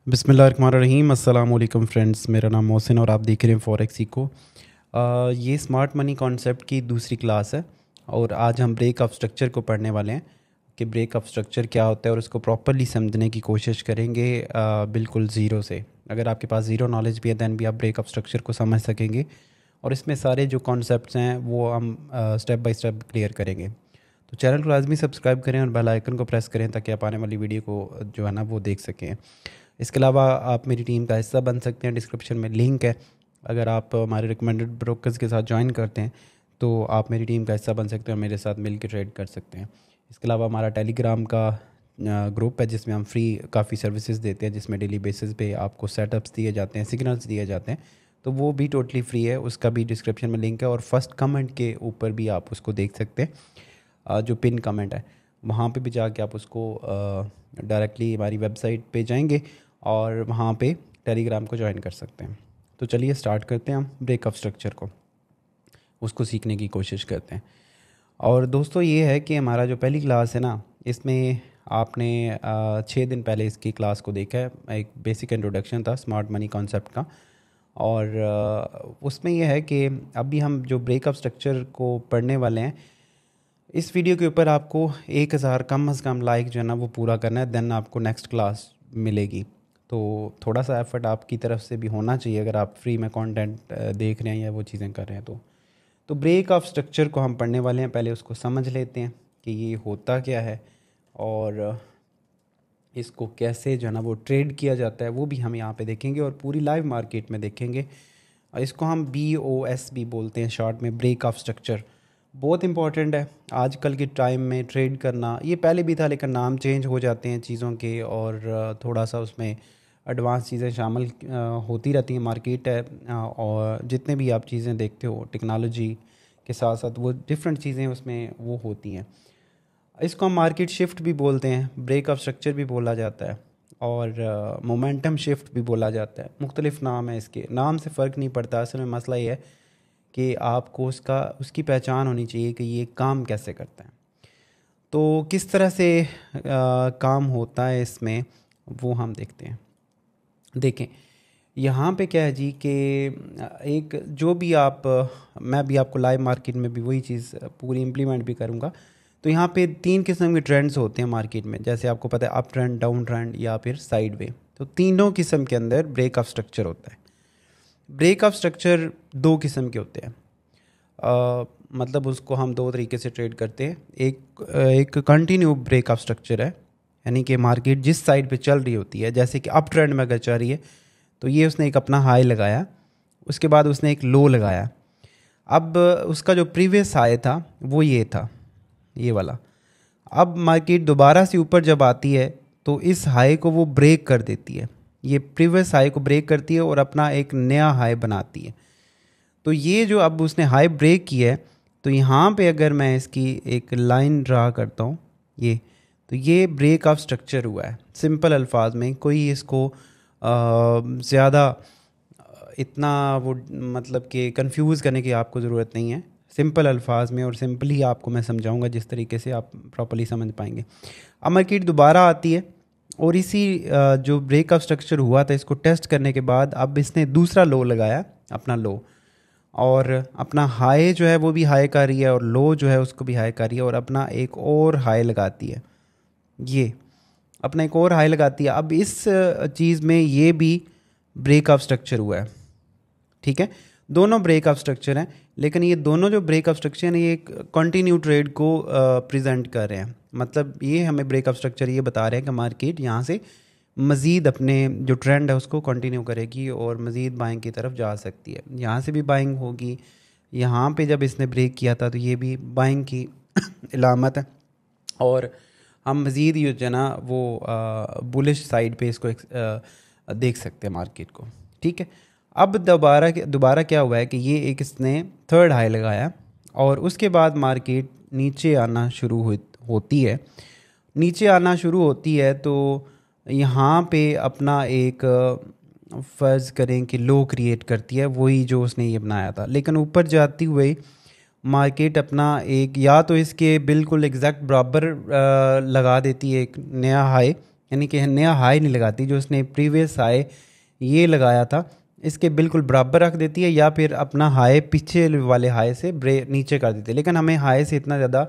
बिस्मिल्लाहिर्रहमानिर्रहीम। अस्सलाम वालेकुम फ्रेंड्स, मेरा नाम मोहसिन और आप देख रहे हैं फॉरेक्स इको। ये स्मार्ट मनी कॉन्सेप्ट की दूसरी क्लास है और आज हम ब्रेक ऑफ स्ट्रक्चर को पढ़ने वाले हैं कि ब्रेक ऑफ स्ट्रक्चर क्या होता है और उसको प्रॉपर्ली समझने की कोशिश करेंगे बिल्कुल ज़ीरो से। अगर आपके पास ज़ीरो नॉलेज भी है दैन भी आप ब्रेक ऑफ स्ट्रक्चर को समझ सकेंगे और इसमें सारे जो कॉन्सेप्ट्स हैं वो हम स्टेप बाय स्टेप क्लियर करेंगे। तो चैनल को लाजमी सब्सक्राइब करें और बेल आइकन को प्रेस करें ताकि आप आने वाली वीडियो को जो है ना वो देख सकें। इसके अलावा आप मेरी टीम का हिस्सा बन सकते हैं, डिस्क्रिप्शन में लिंक है। अगर आप हमारे रिकमेंडेड ब्रोकर्स के साथ ज्वाइन करते हैं तो आप मेरी टीम का हिस्सा बन सकते हैं और मेरे साथ मिल के ट्रेड कर सकते हैं। इसके अलावा हमारा टेलीग्राम का ग्रुप है जिसमें हम फ्री काफ़ी सर्विसेज देते हैं, जिसमें डेली बेसिस पे आपको सेटअप्स दिए जाते हैं, सिग्नल्स दिए जाते हैं, तो वो भी टोटली फ्री है। उसका भी डिस्क्रिप्शन में लिंक है और फर्स्ट कमेंट के ऊपर भी आप उसको देख सकते हैं। जो पिन कमेंट है वहाँ पे भी जाके आप उसको डायरेक्टली हमारी वेबसाइट पे जाएंगे और वहाँ पे टेलीग्राम को ज्वाइन कर सकते हैं। तो चलिए स्टार्ट करते हैं हम ब्रेक ऑफ स्ट्रक्चर को, उसको सीखने की कोशिश करते हैं। और दोस्तों ये है कि हमारा जो पहली क्लास है ना, इसमें आपने 6 दिन पहले इसकी क्लास को देखा है। एक बेसिक इंट्रोडक्शन था स्मार्ट मनी कॉन्सेप्ट का और उसमें यह है कि अभी हम जो ब्रेक ऑफ स्ट्रक्चर को पढ़ने वाले हैं, इस वीडियो के ऊपर आपको 1000 कम अज़ कम लाइक जो है ना वो पूरा करना है, देन आपको नेक्स्ट क्लास मिलेगी। तो थोड़ा सा एफर्ट आपकी तरफ से भी होना चाहिए अगर आप फ्री में कंटेंट देख रहे हैं या वो चीज़ें कर रहे हैं। तो ब्रेक ऑफ स्ट्रक्चर को हम पढ़ने वाले हैं। पहले उसको समझ लेते हैं कि ये होता क्या है और इसको कैसे जो है ना वो ट्रेड किया जाता है, वो भी हम यहाँ पे देखेंगे और पूरी लाइव मार्केट में देखेंगे। इसको हम BOS भी बोलते हैं शॉर्ट में, ब्रेक ऑफ स्ट्रक्चर। बहुत इंपॉर्टेंट है आजकल के टाइम में ट्रेड करना। ये पहले भी था लेकिन नाम चेंज हो जाते हैं चीज़ों के और थोड़ा सा उसमें एडवांस चीज़ें शामिल होती रहती हैं। मार्केट है और जितने भी आप चीज़ें देखते हो टेक्नोलॉजी के साथ साथ वो डिफरेंट चीज़ें उसमें वो होती हैं। इसको हम मार्केट शिफ्ट भी बोलते हैं, ब्रेक ऑफ स्ट्रक्चर भी बोला जाता है और मोमेंटम शिफ्ट भी बोला जाता है। मुख्तलिफ नाम है, इसके नाम से फ़र्क नहीं पड़ता। असल में मसला ये है कि आपको उसकी पहचान होनी चाहिए कि ये काम कैसे करता है। तो किस तरह से काम होता है इसमें वो हम देखते हैं। देखें यहाँ पे क्या है जी कि एक जो भी मैं भी आपको लाइव मार्केट में भी वही चीज़ पूरी इम्प्लीमेंट भी करूँगा। तो यहाँ पे 3 किस्म के ट्रेंड्स होते हैं मार्केट में, जैसे आपको पता है अप ट्रेंड, डाउन ट्रेंड या फिर साइड वे। तो तीनों किस्म के अंदर ब्रेक ऑफ स्ट्रक्चर होता है। ब्रेक ऑफ स्ट्रक्चर 2 किस्म के होते हैं। मतलब उसको हम 2 तरीके से ट्रेड करते हैं। एक कंटिन्यू ब्रेक ऑफ स्ट्रक्चर है, यानी कि मार्केट जिस साइड पे चल रही होती है, जैसे कि अप ट्रेंड में अगर चल रही है तो ये उसने एक अपना हाई लगाया, उसके बाद उसने एक लो लगाया। अब उसका जो प्रीवियस हाई था वो ये था, ये वाला। अब मार्केट दोबारा से ऊपर जब आती है तो इस हाई को वो ब्रेक कर देती है, ये प्रीवियस हाई को ब्रेक करती है और अपना एक नया हाई बनाती है। तो ये जो अब उसने हाई ब्रेक किया है, तो यहाँ पे अगर मैं इसकी एक लाइन ड्रा करता हूँ ये, तो ये ब्रेक ऑफ स्ट्रक्चर हुआ है। सिंपल अल्फाज में, कोई इसको ज़्यादा इतना वो मतलब कि कंफ्यूज करने की आपको ज़रूरत नहीं है। सिंपल अल्फाज में और सिंपल ही आपको मैं समझाऊंगा जिस तरीके से आप प्रॉपर्ली समझ पाएंगे। अब मार्केट दोबारा आती है और इसी जो ब्रेक ऑफ स्ट्रक्चर हुआ था इसको टेस्ट करने के बाद अब इसने दूसरा लो लगाया, अपना लो, और अपना हाई जो है वो भी हाई कर रही है और लो जो है उसको भी हाई कर रही है और अपना एक और हाई लगाती है। ये अपना एक और हाई लगाती है। अब इस चीज़ में ये भी ब्रेक ऑफ स्ट्रक्चर हुआ है, ठीक है। दोनों ब्रेक ऑफ स्ट्रक्चर हैं, लेकिन ये दोनों जो ब्रेक ऑफ स्ट्रक्चर हैं ये एक कंटिन्यू ट्रेड को प्रेजेंट कर रहे हैं। मतलब ये हमें ब्रेक ऑफ स्ट्रक्चर ये बता रहे हैं कि मार्केट यहाँ से मज़ीद अपने जो ट्रेंड है उसको कंटिन्यू करेगी और मज़ीद बाइंग की तरफ जा सकती है। यहाँ से भी बाइंग होगी, यहाँ पे जब इसने ब्रेक किया था तो ये भी बाइंग की इलामत है और हम मज़ीद ये जो ना वो बुलिश साइड पे इसको देख सकते हैं मार्केट को, ठीक है। अब दोबारा क्या हुआ है कि ये एक इसने थर्ड हाई लगाया और उसके बाद मार्केट नीचे आना शुरू होती है। नीचे आना शुरू होती है तो यहाँ पे अपना एक फ़र्ज़ करें कि लो क्रिएट करती है, वही जो उसने ये बनाया था। लेकिन ऊपर जाती हुई मार्केट अपना एक या तो इसके बिल्कुल एग्जैक्ट बराबर लगा देती है एक नया हाई, यानी कि नया हाई नहीं लगाती, जो उसने प्रीवियस हाई ये लगाया था इसके बिल्कुल बराबर रख देती है, या फिर अपना हाई पीछे वाले हाई से नीचे कर देती है। लेकिन हमें हाई से इतना ज़्यादा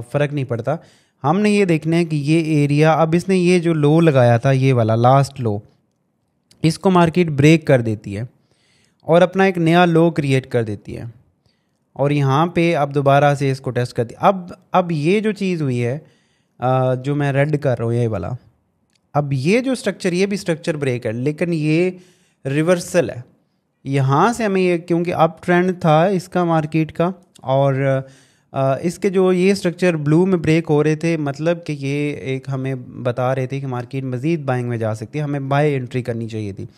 फ़र्क नहीं पड़ता, हमने ये देखना है कि ये एरिया, अब इसने ये जो लो लगाया था ये वाला लास्ट लो, इसको मार्केट ब्रेक कर देती है और अपना एक नया लो क्रिएट कर देती है, और यहाँ पे अब दोबारा से इसको टेस्ट करती है। अब ये जो चीज़ हुई है जो मैं रेड कर रहा हूँ ये वाला, अब ये जो स्ट्रक्चर, ये भी स्ट्रक्चर ब्रेक है, लेकिन ये रिवर्सल है। यहाँ से हमें ये, क्योंकि अप ट्रेंड था इसका मार्केट का, और इसके जो ये स्ट्रक्चर ब्लू में ब्रेक हो रहे थे, मतलब कि ये एक हमें बता रहे थे कि मार्केट मज़ीद बाइंग में जा सकती है, हमें बाय एंट्री करनी चाहिए थी।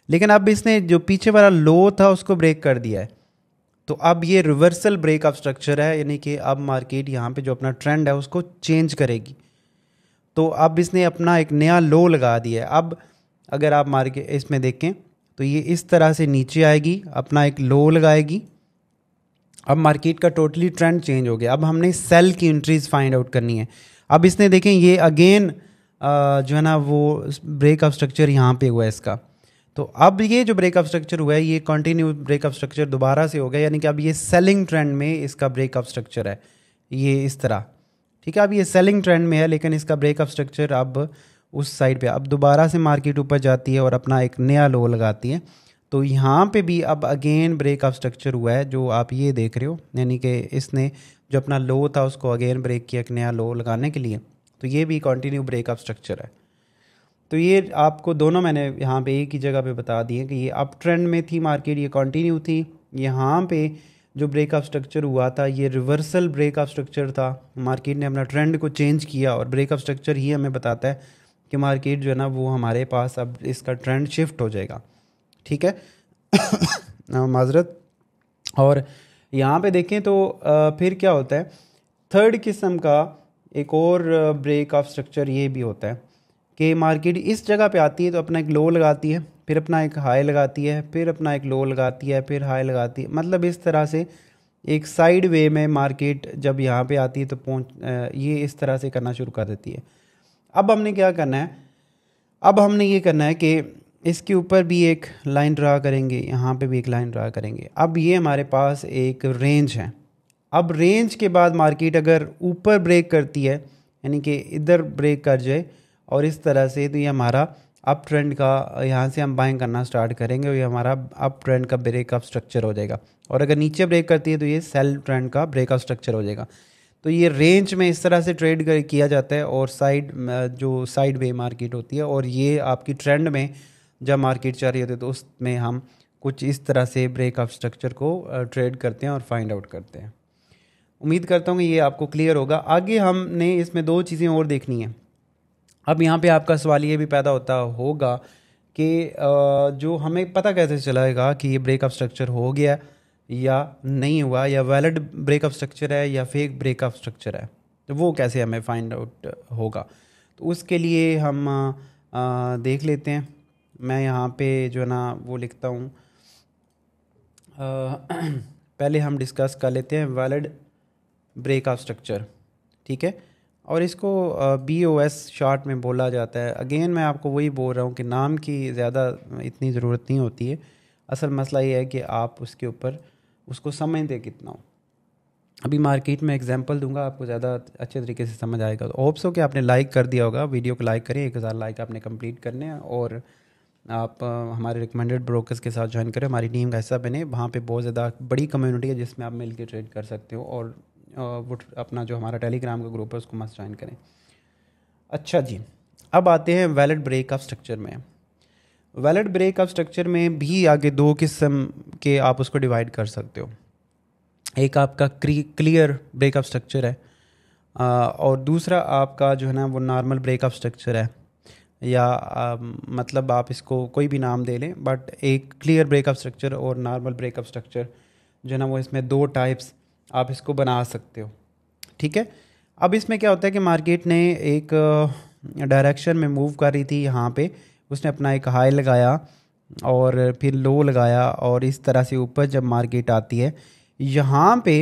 लेकिन अब इसने जो पीछे वाला लो था उसको ब्रेक कर दिया है, तो अब ये रिवर्सल ब्रेक ऑफ स्ट्रक्चर है, यानी कि अब मार्केट यहाँ पे जो अपना ट्रेंड है उसको चेंज करेगी। तो अब इसने अपना एक नया लो लगा दिया है। अब अगर आप मार्केट इसमें देखें तो ये इस तरह से नीचे आएगी, अपना एक लो लगाएगी। अब मार्केट का टोटली ट्रेंड चेंज हो गया। अब हमने सेल की एंट्रीज फाइंड आउट करनी है। अब इसने देखें ये अगेन जो है ना वो ब्रेक ऑफ स्ट्रक्चर यहाँ पे हुआ है इसका, तो अब ये जो ब्रेक ऑफ स्ट्रक्चर हुआ है ये कंटिन्यू ब्रेक ऑफ स्ट्रक्चर दोबारा से हो गया, यानी कि अब ये सेलिंग ट्रेंड में इसका ब्रेक ऑफ स्ट्रक्चर है, ये इस तरह, ठीक है। अब ये सेलिंग ट्रेंड में है, लेकिन इसका ब्रेक ऑफ स्ट्रक्चर अब उस साइड पे, अब दोबारा से मार्केट ऊपर जाती है और अपना एक नया लो लगाती है। तो यहाँ पे भी अब अगेन ब्रेक ऑफ स्ट्रक्चर हुआ है जो आप ये देख रहे हो, यानी कि इसने जो अपना लो था उसको अगेन ब्रेक किया एक नया लो लगाने के लिए। तो ये भी कंटिन्यू ब्रेक ऑफ स्ट्रक्चर है। तो ये आपको दोनों मैंने यहाँ पे एक ही जगह पे बता दिए कि ये अप ट्रेंड में थी मार्केट, ये कंटिन्यू थी। यहाँ पे जो ब्रेक ऑफ स्ट्रक्चर हुआ था ये रिवर्सल ब्रेक ऑफ स्ट्रक्चर था, मार्केट ने अपना ट्रेंड को चेंज किया, और ब्रेक ऑफ स्ट्रक्चर ही हमें बताता है कि मार्केट जो है ना वो हमारे पास अब इसका ट्रेंड शिफ्ट हो जाएगा, ठीक है। माजरत। और यहाँ पे देखें तो फिर क्या होता है, थर्ड किस्म का एक और ब्रेक ऑफ स्ट्रक्चर ये भी होता है कि मार्केट इस जगह पे आती है तो अपना एक लो लगाती है, फिर अपना एक हाई लगाती है, फिर अपना एक लो लगाती है, फिर हाई लगाती है, मतलब इस तरह से एक साइड वे में मार्केट जब यहाँ पे आती है तो ये इस तरह से करना शुरू कर देती है। अब हमने क्या करना है, अब हमने ये करना है कि इसके ऊपर भी एक लाइन ड्रा करेंगे, यहाँ पे भी एक लाइन ड्रा करेंगे। अब ये हमारे पास एक रेंज है। अब रेंज के बाद मार्केट अगर ऊपर ब्रेक करती है, यानी कि इधर ब्रेक कर जाए और इस तरह से, तो ये हमारा अप ट्रेंड का, यहाँ से हम बाइंग करना स्टार्ट करेंगे और ये हमारा अप ट्रेंड का ब्रेक ऑफ स्ट्रक्चर हो जाएगा। और अगर नीचे ब्रेक करती है तो ये सेल ट्रेंड का ब्रेक ऑफ स्ट्रक्चर हो जाएगा। तो ये रेंज में इस तरह से ट्रेड किया जाता है, और जो साइड वे मार्केट होती है, और ये आपकी ट्रेंड में जब मार्केट चल रही होती है तो उसमें हम कुछ इस तरह से ब्रेक ऑफ स्ट्रक्चर को ट्रेड करते हैं और फाइंड आउट करते हैं। उम्मीद करता हूँ कि ये आपको क्लियर होगा। आगे हमने इसमें दो चीज़ें और देखनी हैं। अब यहाँ पे आपका सवाल ये भी पैदा होता होगा कि जो हमें पता कैसे चलेगा कि ये ब्रेक ऑफ स्ट्रक्चर हो गया या नहीं हुआ, या वैलिड ब्रेक ऑफ स्ट्रक्चर है या फेक ब्रेक ऑफ स्ट्रक्चर है, तो वो कैसे हमें फाइंड आउट होगा। तो उसके लिए हम देख लेते हैं। मैं यहाँ पे जो है ना वो लिखता हूँ, पहले हम डिस्कस कर लेते हैं वैलिड ब्रेक ऑफ स्ट्रक्चर, ठीक है। और इसको BOS शॉर्ट में बोला जाता है। अगेन मैं आपको वही बोल रहा हूँ कि नाम की ज़्यादा इतनी ज़रूरत नहीं होती है, असल मसला ये है कि आप उसके ऊपर उसको समझते कितना हो। अभी मार्केट में एग्जांपल दूंगा, आपको ज़्यादा अच्छे तरीके से समझ आएगा। तो होप्स हो कि आपने लाइक कर दिया होगा, वीडियो को लाइक करें, 1000 लाइक आपने कंप्लीट करने हैं, और आप हमारे रिकमेंडेड ब्रोकर्स के साथ ज्वाइन करें, हमारी टीम का हिस्सा बने। वहाँ पे बहुत ज़्यादा बड़ी कम्युनिटी है जिसमें आप मिल के ट्रेड कर सकते हो, और वो अपना जो हमारा टेलीग्राम का ग्रुप है उसको मस्ट ज्वाइन करें। अच्छा जी, अब आते हैं वैलिड ब्रेक ऑफ स्ट्रक्चर में। वैलिड ब्रेक ऑफ स्ट्रक्चर में भी आगे दो किस्म के आप उसको डिवाइड कर सकते हो। एक आपका क्लियर ब्रेक ऑफ स्ट्रक्चर है, और दूसरा आपका जो है ना वो नॉर्मल ब्रेक ऑफ स्ट्रक्चर है, या मतलब आप इसको कोई भी नाम दे लें, बट एक क्लियर ब्रेक ऑफ स्ट्रक्चर और नॉर्मल ब्रेक ऑफ स्ट्रक्चर जो है ना वो इसमें दो टाइप्स आप इसको बना सकते हो, ठीक है। अब इसमें क्या होता है कि मार्केट ने एक डायरेक्शन में मूव कर रही थी, यहाँ पे उसने अपना एक हाई लगाया और फिर लो लगाया, और इस तरह से ऊपर जब मार्केट आती है यहाँ पे,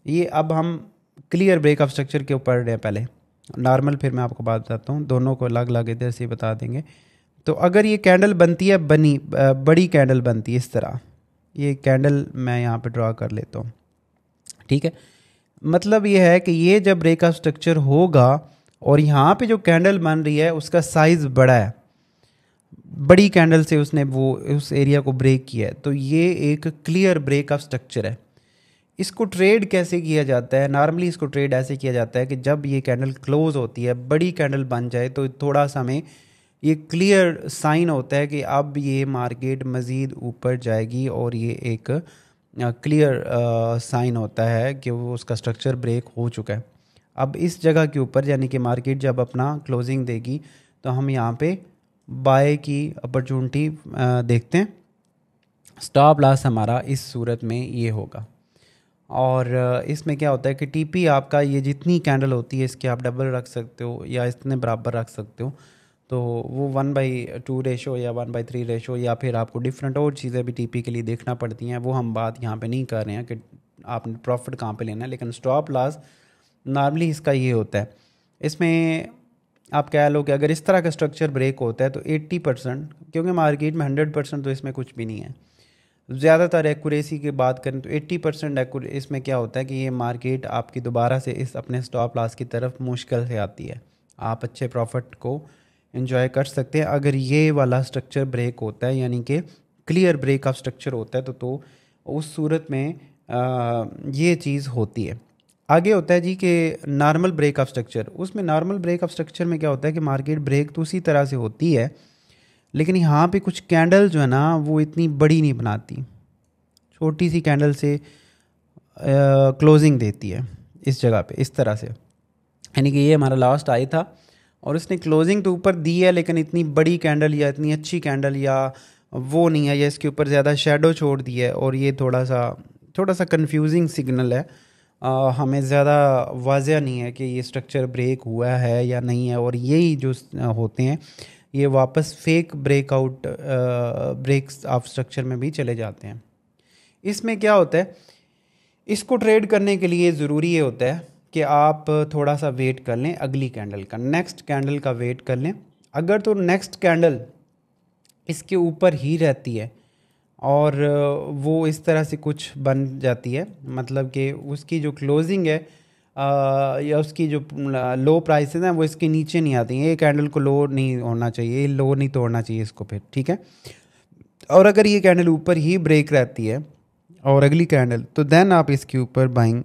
ये अब हम क्लियर ब्रेक ऑफ स्ट्रक्चर के ऊपर पढ़ रहे हैं पहले। नॉर्मल फिर मैं आपको बात बताता हूँ, दोनों को अलग अलग इधर से बता देंगे। तो अगर ये कैंडल बनती है बड़ी कैंडल बनती है इस तरह, ये कैंडल मैं यहाँ पे ड्रा कर लेता हूँ, ठीक है। मतलब ये है कि ये जब ब्रेक ऑफ स्ट्रक्चर होगा और यहाँ पे जो कैंडल बन रही है उसका साइज़ बड़ा है, बड़ी कैंडल से उसने वो उस एरिया को ब्रेक किया है, तो ये एक क्लियर ब्रेक ऑफ स्ट्रक्चर है। इसको ट्रेड कैसे किया जाता है? नॉर्मली इसको ट्रेड ऐसे किया जाता है कि जब ये कैंडल क्लोज होती है, बड़ी कैंडल बन जाए, तो थोड़ा सा हमें ये क्लियर साइन होता है कि अब ये मार्केट मज़ीद ऊपर जाएगी, और ये एक क्लियर साइन होता है कि वो उसका स्ट्रक्चर ब्रेक हो चुका है। अब इस जगह के ऊपर यानी कि मार्केट जब अपना क्लोजिंग देगी तो हम यहाँ पे बाय की अपॉर्चुनिटी देखते हैं। स्टॉप लॉस हमारा इस सूरत में ये होगा, और इसमें क्या होता है कि टीपी आपका ये जितनी कैंडल होती है इसके आप डबल रख सकते हो या इतने बराबर रख सकते हो, तो वो 1/2 रेशो या 1/3 रेशो, या फिर आपको डिफरेंट और चीज़ें भी टीपी के लिए देखना पड़ती हैं, वो हम बात यहाँ पे नहीं कर रहे हैं कि आपने प्रॉफिट कहाँ पे लेना है। लेकिन स्टॉप लॉस नॉर्मली इसका ये होता है। इसमें आप कह लो कि अगर इस तरह का स्ट्रक्चर ब्रेक होता है तो 80%, क्योंकि मार्केट में 100% तो इसमें कुछ भी नहीं है, ज़्यादातर एक्यूरेसी की बात करें तो 80% इसमें क्या होता है कि ये मार्केट आपकी दोबारा से इस अपने स्टॉप लॉस की तरफ मुश्किल से आती है। आप अच्छे प्रॉफिट को एंजॉय कर सकते हैं अगर ये वाला स्ट्रक्चर ब्रेक होता है, यानी कि क्लियर ब्रेक ऑफ स्ट्रक्चर होता है, तो उस सूरत में ये चीज़ होती है। आगे होता है जी कि नॉर्मल ब्रेक ऑफ स्ट्रक्चर। उसमें नॉर्मल ब्रेक ऑफ स्ट्रक्चर में क्या होता है कि मार्केट ब्रेक तो उसी तरह से होती है, लेकिन यहाँ पे कुछ कैंडल जो है ना वो इतनी बड़ी नहीं बनाती, छोटी सी कैंडल से क्लोजिंग देती है इस जगह पे इस तरह से। यानी कि ये हमारा लास्ट आई था और उसने क्लोजिंग तो ऊपर दी है, लेकिन इतनी बड़ी कैंडल या इतनी अच्छी कैंडल या वो नहीं है, या इसके ऊपर ज़्यादा शेडो छोड़ दी है, और ये थोड़ा सा कंफ्यूजिंग सिग्नल है। हमें ज़्यादा वाज़ह नहीं है कि ये स्ट्रक्चर ब्रेक हुआ है या नहीं है, और यही जो होते हैं ये वापस fake breakout breaks of structure में भी चले जाते हैं। इसमें क्या होता है, इसको ट्रेड करने के लिए ज़रूरी ये होता है कि आप थोड़ा सा वेट कर लें अगली कैंडल का, नेक्स्ट कैंडल का वेट कर लें। अगर तो नेक्स्ट कैंडल इसके ऊपर ही रहती है और वो इस तरह से कुछ बन जाती है, मतलब कि उसकी जो क्लोजिंग है या उसकी जो लो प्राइसेस हैं वो इसके नीचे नहीं आती हैं, ये कैंडल को लो नहीं होना चाहिए, ये लो नहीं तोड़ना चाहिए इसको फिर, ठीक है। और अगर ये कैंडल ऊपर ही ब्रेक रहती है और अगली कैंडल, तो देन आप इसके ऊपर बाइंग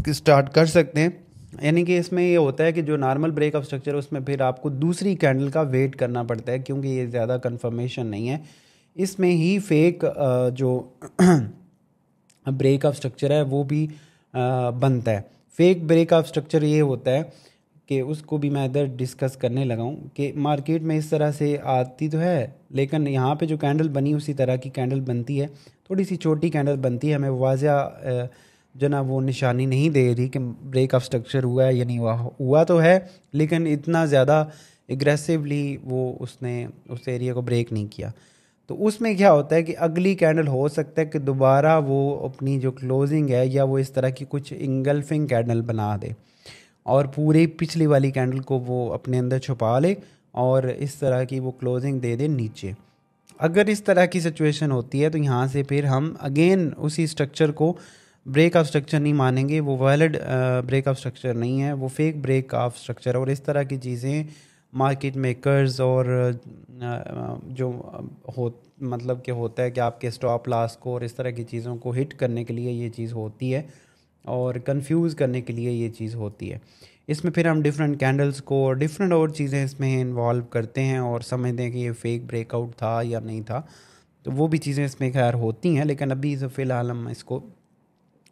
स्टार्ट कर सकते हैं। यानी कि इसमें ये होता है कि जो नॉर्मल ब्रेक ऑफ स्ट्रक्चर है उसमें फिर आपको दूसरी कैंडल का वेट करना पड़ता है, क्योंकि ये ज़्यादा कंफर्मेशन नहीं है। इसमें ही फेक जो ब्रेक ऑफ स्ट्रक्चर है वो भी बनता है। फेक ब्रेक ऑफ स्ट्रक्चर ये होता है कि उसको भी मैं इधर डिस्कस करने लगा हूँ कि मार्केट में इस तरह से आती तो है, लेकिन यहाँ पे जो कैंडल बनी उसी तरह की कैंडल बनती है, थोड़ी सी छोटी कैंडल बनती है, हमें वाज़ह जो ना वो निशानी नहीं दे रही कि ब्रेक ऑफ स्ट्रक्चर हुआ है या नहीं हुआ तो है, लेकिन इतना ज़्यादा एग्रेसिवली वो उसने उस एरिया को ब्रेक नहीं किया। तो उसमें क्या होता है कि अगली कैंडल हो सकता है कि दोबारा वो अपनी जो क्लोजिंग है या वो इस तरह की कुछ इंगल्फिंग कैंडल बना दे और पूरी पिछली वाली कैंडल को वो अपने अंदर छुपा ले और इस तरह की वो क्लोजिंग दे दे नीचे। अगर इस तरह की सिचुएशन होती है तो यहाँ से फिर हम अगेन उसी स्ट्रक्चर को ब्रेक ऑफ स्ट्रक्चर नहीं मानेंगे, वो वैलिड ब्रेक ऑफ स्ट्रक्चर नहीं है, वो फेक ब्रेक ऑफ स्ट्रक्चर है। और इस तरह की चीज़ें मार्केट मेकर्स और जो हो मतलब कि होता है कि आपके स्टॉप लॉस को और इस तरह की चीज़ों को हिट करने के लिए ये चीज़ होती है और कंफ्यूज करने के लिए ये चीज़ होती है। इसमें फिर हम डिफरेंट कैंडल्स को और डिफरेंट और चीज़ें इसमें इन्वॉल्व करते हैं और समझते हैं कि ये फेक ब्रेकआउट था या नहीं था, तो वो भी चीज़ें इसमें खैर होती हैं। लेकिन अभी फ़िलहाल हम इसको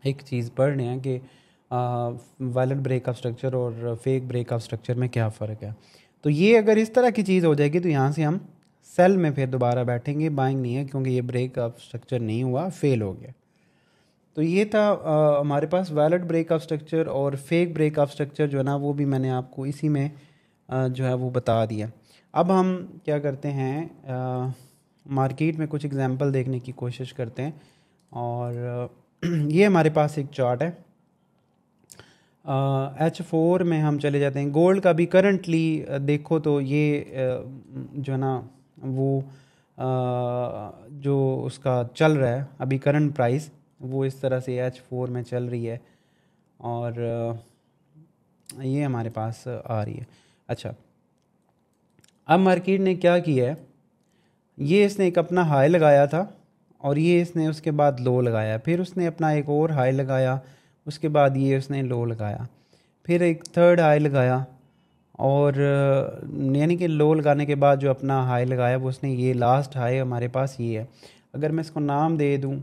एक चीज़ पढ़ रहे हैं कि वैलिड ब्रेक ऑफ स्ट्रक्चर और फेक ब्रेक ऑफ स्ट्रक्चर में क्या फ़र्क है। तो ये अगर इस तरह की चीज़ हो जाएगी तो यहाँ से हम सेल में फिर दोबारा बैठेंगे, बाइंग नहीं है, क्योंकि ये ब्रेक ऑफ स्ट्रक्चर नहीं हुआ, फेल हो गया। तो ये था हमारे पास वैलिड ब्रेक ऑफ स्ट्रक्चर और फेक ब्रेक ऑफ स्ट्रक्चर जो है ना वो भी मैंने आपको इसी में जो है वो बता दिया। अब हम क्या करते हैं, मार्केट में कुछ एग्जांपल देखने की कोशिश करते हैं। और ये हमारे पास एक चार्ट है, H4 में हम चले जाते हैं। गोल्ड का भी करंटली देखो तो ये जो है ना वो जो उसका चल रहा है अभी करंट प्राइस वो इस तरह से H4 में चल रही है और ये हमारे पास आ रही है। अच्छा, अब मार्केट ने क्या किया है, ये इसने एक अपना हाई लगाया था और ये इसने उसके बाद लो लगाया, फिर उसने अपना एक और हाई लगाया, उसके बाद ये उसने लो लगाया, फिर एक थर्ड हाई लगाया और यानी कि लो लगाने के बाद जो अपना हाई लगाया वो उसने ये लास्ट हाई हमारे पास ये है। अगर मैं इसको नाम दे दूं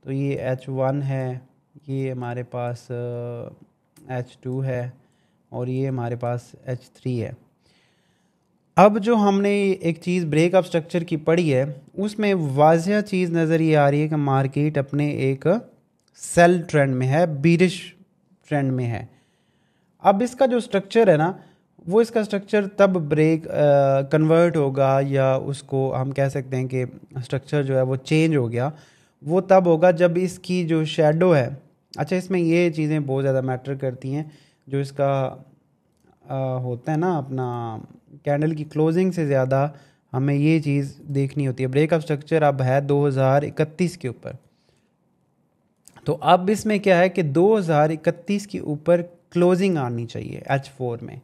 तो ये H1 है, ये हमारे पास H2 है और ये हमारे पास H3 है। अब जो हमने एक चीज़ ब्रेकअप स्ट्रक्चर की पढ़ी है उसमें वाज़िया चीज़ नज़र ये आ रही है कि मार्केट अपने एक सेल ट्रेंड में है, बीरिश ट्रेंड में है। अब इसका जो स्ट्रक्चर है ना वो इसका स्ट्रक्चर तब ब्रेक कन्वर्ट होगा या उसको हम कह सकते हैं कि स्ट्रक्चर जो है वो चेंज हो गया, वो तब होगा जब इसकी जो शेडो है। अच्छा, इसमें ये चीज़ें बहुत ज़्यादा मैटर करती हैं, जो इसका होता है ना अपना कैंडल की क्लोजिंग से ज़्यादा हमें ये चीज़ देखनी होती है। ब्रेकअप स्ट्रक्चर अब है 2031 के ऊपर, तो अब इसमें क्या है कि 2031 के ऊपर क्लोजिंग आनी चाहिए H4 में।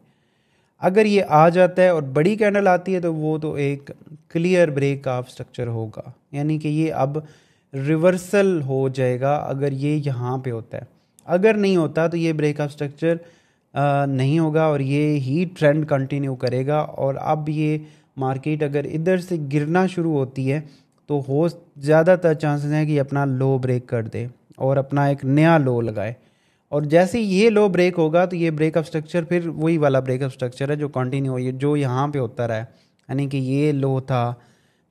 अगर ये आ जाता है और बड़ी कैंडल आती है तो वो तो एक क्लियर ब्रेकअप स्ट्रक्चर होगा, यानी कि ये अब रिवर्सल हो जाएगा अगर ये यहाँ पे होता है। अगर नहीं होता तो ये ब्रेकअप स्ट्रक्चर नहीं होगा और ये ही ट्रेंड कंटिन्यू करेगा। और अब ये मार्केट अगर इधर से गिरना शुरू होती है तो हो ज़्यादातर चांसेस हैं कि अपना लो ब्रेक कर दे और अपना एक नया लो लगाए। और जैसे ही ये लो ब्रेक होगा तो ये ब्रेकअप स्ट्रक्चर फिर वही वाला ब्रेकअप स्ट्रक्चर है जो कंटिन्यू हो, जो यहाँ पे होता रहा है। यानी कि ये लो था,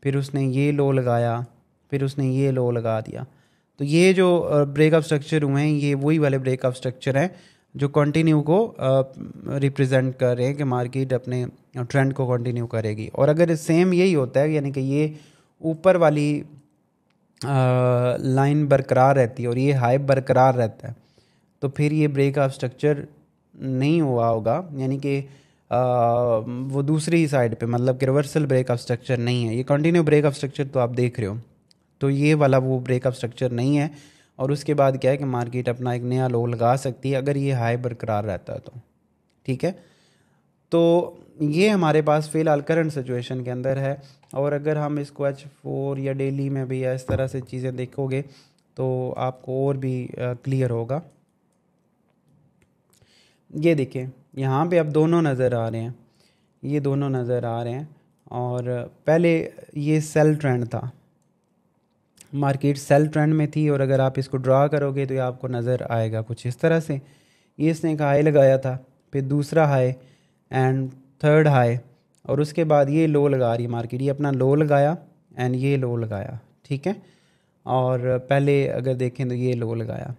फिर उसने ये लो लगाया, फिर उसने ये लो लगा दिया। तो ये जो ब्रेकअप स्ट्रक्चर हुए हैं ये वही वाले ब्रेकअप स्ट्रक्चर हैं जो कंटिन्यू को रिप्रेजेंट कर रहे हैं कि मार्केट अपने ट्रेंड को कंटिन्यू करेगी। और अगर सेम यही होता है यानी कि ये ऊपर वाली लाइन बरकरार रहती है और ये हाई बरकरार रहता है तो फिर ये ब्रेकअप स्ट्रक्चर नहीं हुआ होगा, यानी कि वो दूसरी ही साइड पे मतलब कि रिवर्सल ब्रेकअप स्ट्रक्चर नहीं है, ये कंटिन्यू ब्रेकअप स्ट्रक्चर तो आप देख रहे हो। तो ये वाला वो ब्रेकअप स्ट्रक्चर नहीं है और उसके बाद क्या है कि मार्केट अपना एक नया लो लगा सकती है अगर ये हाई बरकरार रहता है तो। ठीक है, तो ये हमारे पास फ़िलहाल करंट सिचुएशन के अंदर है। और अगर हम इसको H4 या डेली में भी या इस तरह से चीज़ें देखोगे तो आपको और भी क्लियर होगा। ये देखिए यहाँ पे अब दोनों नज़र आ रहे हैं, ये दोनों नज़र आ रहे हैं। और पहले ये सेल ट्रेंड था, मार्केट सेल ट्रेंड में थी और अगर आप इसको ड्रा करोगे तो ये आपको नज़र आएगा कुछ इस तरह से। ये इसने एक हाई लगाया था, फिर दूसरा हाई एंड थर्ड हाई और उसके बाद ये लो लगा रही है मार्केट, ये अपना लो लगाया एंड ये लो लगाया। ठीक है, और पहले अगर देखें तो ये लो लगाया।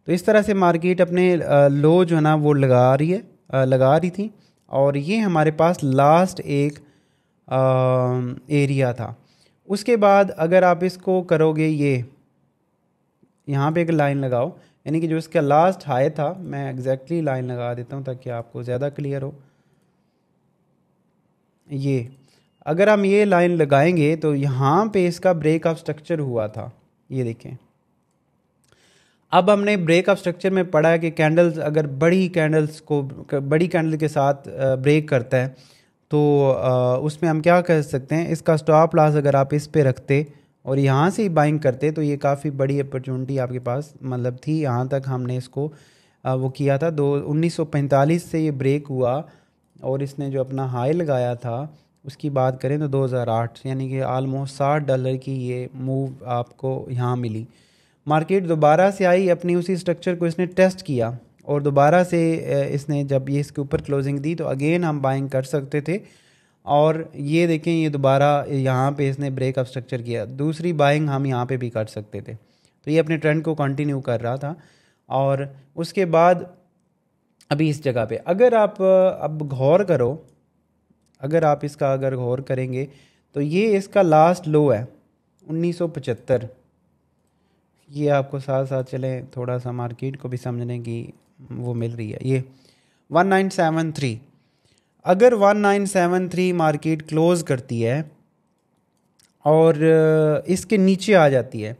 तो इस तरह से मार्केट अपने लो जो है ना वो लगा रही थी और ये हमारे पास लास्ट एक एरिया था। उसके बाद अगर आप इसको करोगे, ये यहाँ पे एक लाइन लगाओ, यानी कि जो इसका लास्ट हाई था, मैं एग्जैक्टली लाइन लगा देता हूँ ताकि आपको ज़्यादा क्लियर हो। ये अगर हम ये लाइन लगाएंगे तो यहाँ पे इसका ब्रेकअप स्ट्रक्चर हुआ था, ये देखें। अब हमने ब्रेकअप स्ट्रक्चर में पढ़ा है कि कैंडल्स अगर बड़ी कैंडल के साथ ब्रेक करता है तो उसमें हम क्या कर सकते हैं, इसका स्टॉप लॉस अगर आप इस पे रखते और यहाँ से ही बाइंग करते तो ये काफ़ी बड़ी अपॉर्चुनिटी आपके पास मतलब थी। यहाँ तक हमने इसको वो किया था 1945 से ये ब्रेक हुआ और इसने जो अपना हाई लगाया था उसकी बात करें तो 2008, यानी कि आलमोस्ट $60 की ये मूव आपको यहाँ मिली। मार्केट दोबारा से आई, अपनी उसी स्ट्रक्चर को इसने टेस्ट किया और दोबारा से इसने जब ये इसके ऊपर क्लोजिंग दी तो अगेन हम बाइंग कर सकते थे। और ये देखें ये दोबारा यहाँ पे इसने ब्रेकअप स्ट्रक्चर किया, दूसरी बाइंग हम यहाँ पे भी कर सकते थे। तो ये अपने ट्रेंड को कंटिन्यू कर रहा था। और उसके बाद अभी इस जगह पे अगर आप अब गौर करो, अगर आप इसका अगर गौर करेंगे तो ये इसका लास्ट लो है 1975। ये आपको साथ साथ चलें थोड़ा सा मार्केट को भी समझने की वो मिल रही है ये 1973। अगर 1973 मार्केट क्लोज़ करती है और इसके नीचे आ जाती है,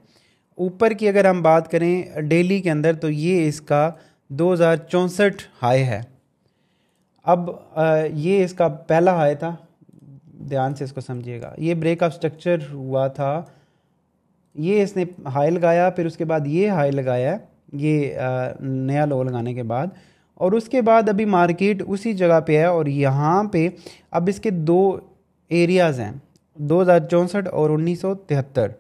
ऊपर की अगर हम बात करें डेली के अंदर, तो ये इसका 2064 हाई है। अब ये इसका पहला हाई था, ध्यान से इसको समझिएगा। ये ब्रेक ऑफ स्ट्रक्चर हुआ था, ये इसने हाई लगाया, फिर उसके बाद ये हाई लगाया, ये नया लो लगाने के बाद, और उसके बाद अभी मार्केट उसी जगह पे है। और यहाँ पे अब इसके दो एरियाज़ हैं, 2064 और 1973।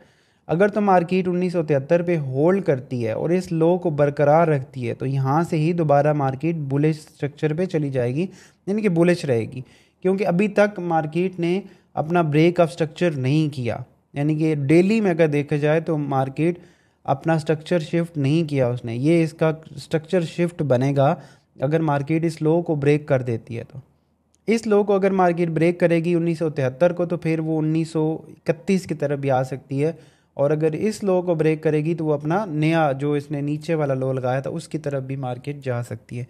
अगर तो मार्केट 1973 पे होल्ड करती है और इस लो को बरकरार रखती है, तो यहाँ से ही दोबारा मार्केट बुलिश स्ट्रक्चर पे चली जाएगी, यानी कि बुलिश रहेगी। क्योंकि अभी तक मार्केट ने अपना ब्रेक ऑफ स्ट्रक्चर नहीं किया, यानी कि डेली में अगर देखा जाए तो मार्केट अपना स्ट्रक्चर शिफ्ट नहीं किया उसने। ये इसका स्ट्रक्चर शिफ्ट बनेगा अगर मार्केट इस लो को ब्रेक कर देती है। तो इस लो को अगर मार्केट ब्रेक करेगी 1973 को, तो फिर वो 1931 की तरफ भी आ सकती है। और अगर इस लो को ब्रेक करेगी तो वो अपना नया जो इसने नीचे वाला लो लगाया था उसकी तरफ भी मार्केट जा सकती है।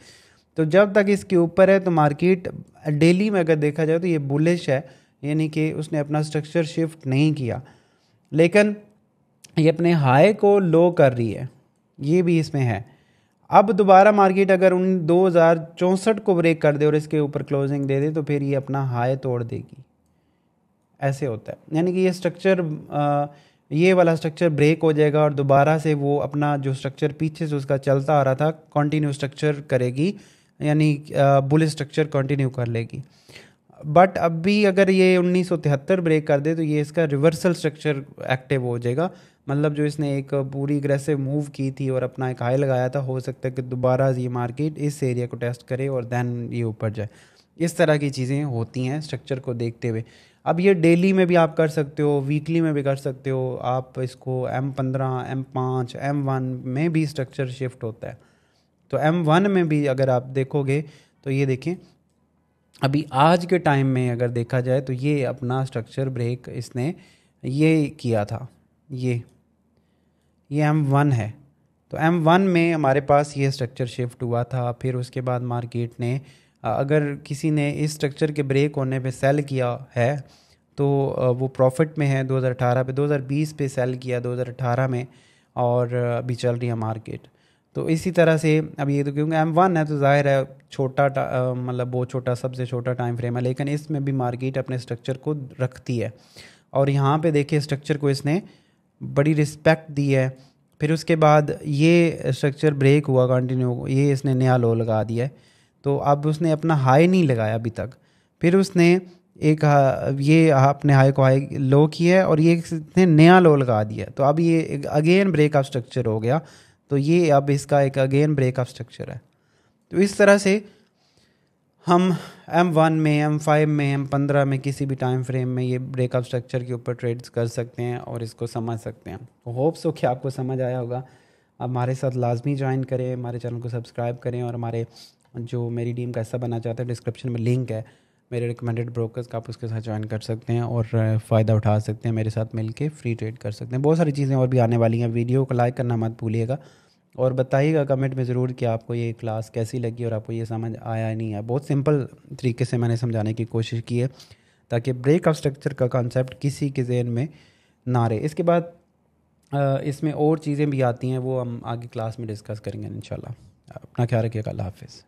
तो जब तक इसके ऊपर है तो मार्केट डेली में अगर देखा जाए तो ये बुलिश है, यानी कि उसने अपना स्ट्रक्चर शिफ्ट नहीं किया। लेकिन ये अपने हाई को लो कर रही है, ये भी इसमें है। अब दोबारा मार्केट अगर 2064 को ब्रेक कर दे और इसके ऊपर क्लोजिंग दे दे, तो फिर ये अपना हाई तोड़ देगी। ऐसे होता है, यानी कि ये स्ट्रक्चर, ये वाला स्ट्रक्चर ब्रेक हो जाएगा और दोबारा से वो अपना जो स्ट्रक्चर पीछे से उसका चलता आ रहा था कंटिन्यू स्ट्रक्चर करेगी, यानी बुलिश स्ट्रक्चर कंटिन्यू कर लेगी। बट अब भी अगर ये 1973 ब्रेक कर दे तो ये इसका रिवर्सल स्ट्रक्चर एक्टिव हो जाएगा। मतलब जो इसने एक पूरी अग्रेसिव मूव की थी और अपना एक हाई लगाया था, हो सकता है कि दोबारा ये मार्केट इस एरिया को टेस्ट करे और देन ये ऊपर जाए। इस तरह की चीज़ें होती हैं स्ट्रक्चर को देखते हुए। अब ये डेली में भी आप कर सकते हो, वीकली में भी कर सकते हो। आप इसको M15, M5, M1 में भी स्ट्रक्चर शिफ्ट होता है। तो M1 में भी अगर आप देखोगे तो ये देखें, अभी आज के टाइम में अगर देखा जाए तो ये अपना स्ट्रक्चर ब्रेक इसने ये किया था, ये M1 है। तो M1 में हमारे पास ये स्ट्रक्चर शिफ्ट हुआ था। फिर उसके बाद मार्केट ने अगर किसी ने इस स्ट्रक्चर के ब्रेक होने पे सेल किया है तो वो प्रॉफिट में है 2018 पे, 2020 पे सेल किया 2018 में, और अभी चल रही है मार्केट। तो इसी तरह से अब ये तो क्योंकि M1 है तो जाहिर है छोटा मतलब बहुत छोटा, सबसे छोटा टाइम फ्रेम है, लेकिन इसमें भी मार्केट अपने स्ट्रक्चर को रखती है। और यहाँ पे देखिए स्ट्रक्चर को इसने बड़ी रिस्पेक्ट दी है। फिर उसके बाद ये स्ट्रक्चर ब्रेक हुआ कंटिन्यू, ये इसने नया लो लगा दिया है। तो अब उसने अपना हाई नहीं लगाया अभी तक, फिर उसने एक ये अपने हाई को हाई लो किया है और ये इसने नया लो लगा दिया। तो अब ये अगेन ब्रेक ऑफ स्ट्रक्चर हो गया। तो ये अब इसका एक अगेन ब्रेक ऑफ स्ट्रक्चर है। तो इस तरह से हम M1 में, M5 में, M15 में किसी भी टाइम फ्रेम में ये ब्रेक ऑफ स्ट्रक्चर के ऊपर ट्रेड्स कर सकते हैं और इसको समझ सकते हैं। तो होप्स हो कि आपको समझ आया होगा। हमारे साथ लाजमी ज्वाइन करें, हमारे चैनल को सब्सक्राइब करें, और हमारे जो मेरी टीम का हिस्सा बनना चाहते हैं, डिस्क्रिप्शन में लिंक है मेरे रिकमेंडेड ब्रोकर्स का, आप उसके साथ ज्वाइन कर सकते हैं और फ़ायदा उठा सकते हैं, मेरे साथ मिलके फ्री ट्रेड कर सकते हैं। बहुत सारी चीज़ें और भी आने वाली हैं। वीडियो को लाइक करना मत भूलिएगा और बताइएगा कमेंट में ज़रूर कि आपको ये क्लास कैसी लगी और आपको ये समझ आया या नहीं है। बहुत सिंपल तरीके से मैंने समझाने की कोशिश की है ताकि ब्रेक ऑफ स्ट्रक्चर का कॉन्सेप्ट किसी के जहन में ना रहे। इसके बाद इसमें और चीज़ें भी आती हैं, वो हम आगे क्लास में डिस्कस करेंगे इंशाल्लाह। अपना ख्याल रखिएगा। अल्लाह हाफ़िज़।